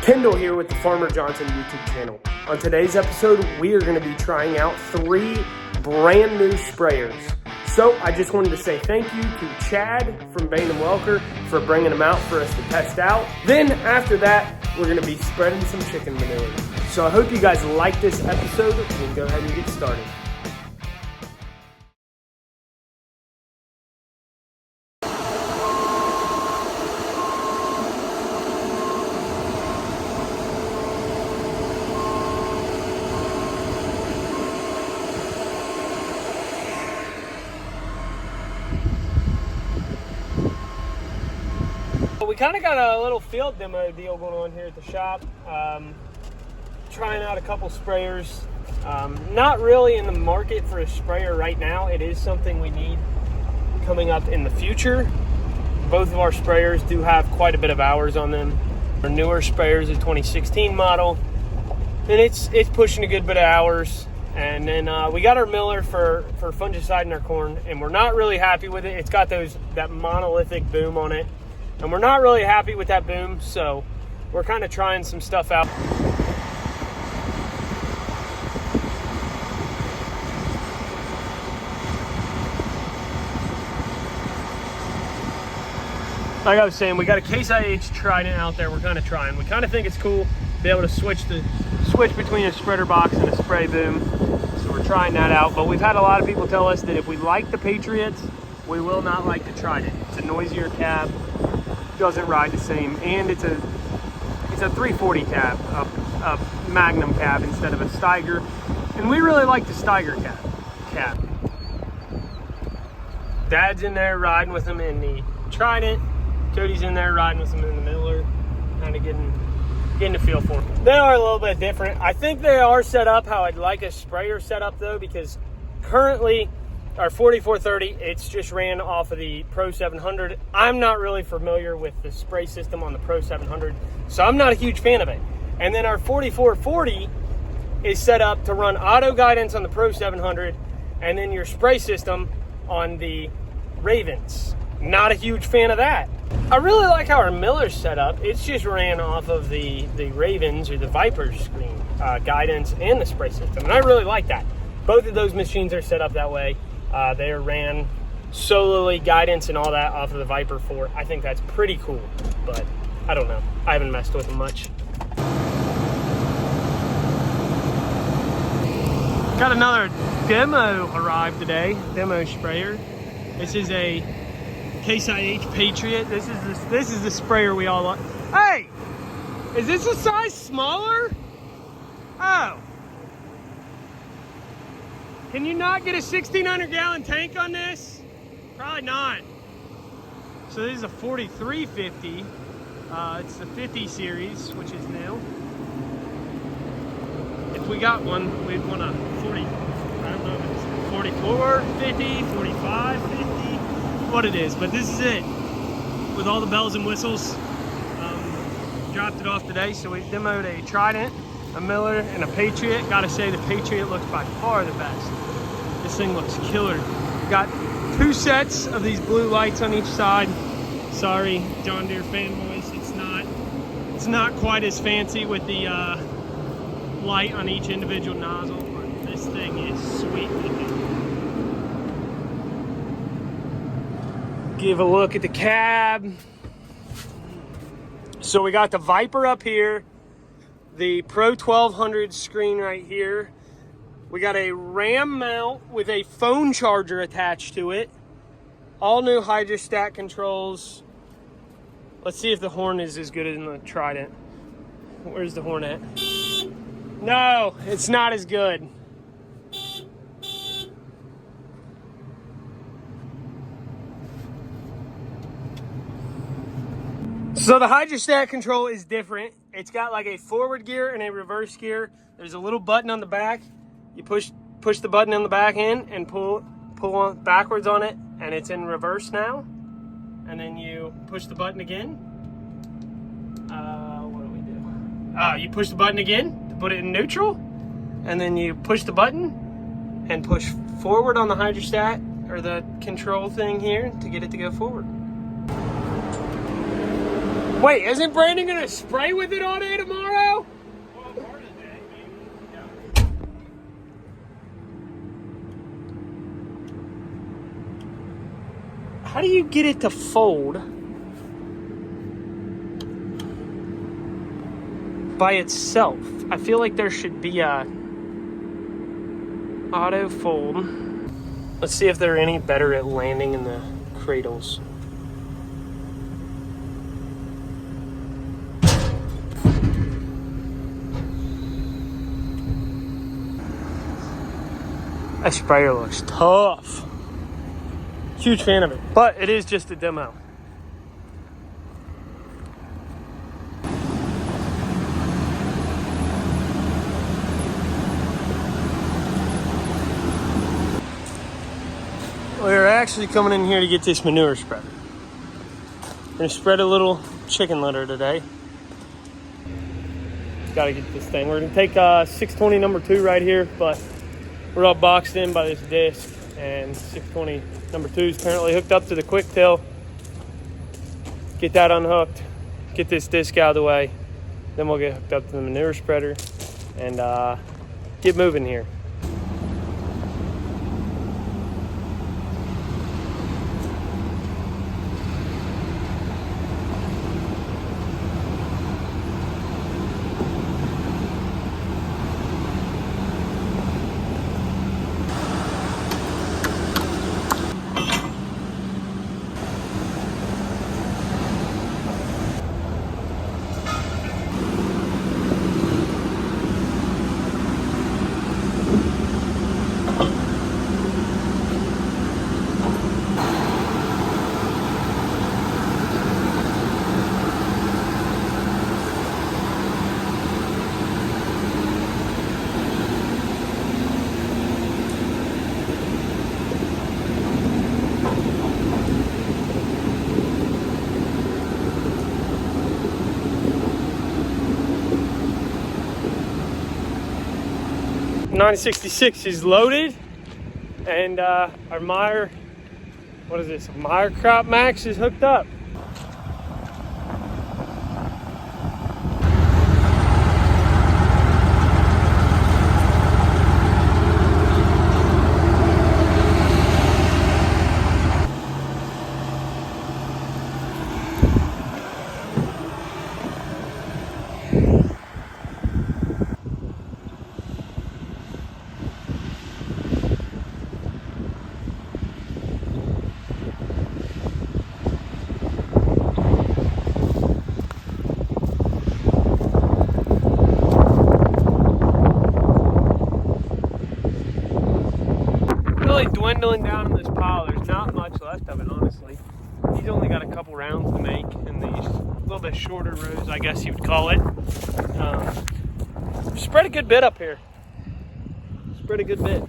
Kendall here with the Farmer Johnson YouTube channel. On today's episode, we are going to be trying out 3 brand new sprayers. So I just wanted to say thank you to Chad from Bain & Welker for bringing them out for us to test out. Then after that, we're going to be spreading some chicken manure. So I hope you guys like this episode. We'll go ahead and get started. We kind of got a little field demo deal going on here at the shop. Trying out a couple sprayers. Not really in the market for a sprayer right now. It is something we need coming up in the future. Both of our sprayers do have quite a bit of hours on them. Our newer sprayers is 2016 model, and it's pushing a good bit of hours. And then we got our miller for fungicide in our corn, and we're not really happy with it. It's got that monolithic boom on it. And we're not really happy with that boom, so we're kind of trying some stuff out. Like I was saying, we got a Case IH Trident out there. We're kind of trying. We kind of think it's cool to be able to switch between a spreader box and a spray boom. So we're trying that out. But we've had a lot of people tell us that if we like the Patriots, we will not like the Trident. It's a noisier cab. Doesn't ride the same, and it's a 340 cab, a Magnum cab instead of a Steiger, and we really like the Steiger cab. Dad's in there riding with him in the Trident. Cody's in there riding with him in the Miller, kind of getting a feel for them. They are a little bit different. I think they are set up how I'd like a sprayer set up though, because currently our 4430, it's just ran off of the Pro 700. I'm not really familiar with the spray system on the Pro 700, so I'm not a huge fan of it. And then our 4440 is set up to run auto guidance on the Pro 700, and then your spray system on the Ravens. Not a huge fan of that. I really like how our miller's set up. It's just ran off of the Ravens or the Vipers screen guidance and the spray system, and I really like that. Both of those machines are set up that way. They ran solely guidance and all that off of the Viper 4. I think that's pretty cool, but I don't know. I haven't messed with them much. Got another demo arrived today, demo sprayer. This is a Case IH Patriot. This is the sprayer we all like. Hey, is this a size smaller? Oh. Can you not get a 1,600-gallon tank on this? Probably not. So this is a 4350. It's the 50 series, which is new. If we got one, we'd want a 40. I don't know if it's 44, 50, 45, 50, what it is. But this is it, with all the bells and whistles. Dropped it off today, so we demoed a Trident, a Miller, and a Patriot. Gotta say, the Patriot looks by far the best. This thing looks killer. Got 2 sets of these blue lights on each side. Sorry, John Deere fanboys, it's not quite as fancy with the light on each individual nozzle, but this thing is sweet looking. Give a look at the cab. So we got the Viper up here, the Pro 1200 screen right here. We got a RAM mount with a phone charger attached to it. All new hydrostat controls. Let's see if the horn is as good as in the Trident. Where's the horn at? No, it's not as good. So the hydrostat control is different. It's got like a forward gear and a reverse gear. There's a little button on the back. You push the button on the back end and pull on backwards on it, and it's in reverse now. And then you push the button again. What do we do? You push the button again to put it in neutral, and then you push the button and push forward on the hydrostat or the control thing here to get it to go forward. Wait, isn't Brandon gonna spray with it all day tomorrow? Well, part of the day, maybe. Yeah. How do you get it to fold by itself? I feel like there should be a auto fold. Let's see if they're any better at landing in the cradles. That sprayer looks tough. Huge fan of it, but it is just a demo. We're actually coming in here to get this manure spreader. We're gonna spread a little chicken litter today. Gotta get this thing. We're gonna take 620 number 2 right here, but we're all boxed in by this disc, and 620 number 2 is apparently hooked up to the quick till. Get that unhooked, get this disc out of the way, then we'll get hooked up to the manure spreader and get moving here. .966 is loaded, and our Meyer, what is this? Meyer Crop Max is hooked up. Dwindling down in this pile. There's not much left of it, honestly. He's only got a couple rounds to make in these little bit shorter rows, I guess you would call it. Spread a good bit up here. Spread a good bit.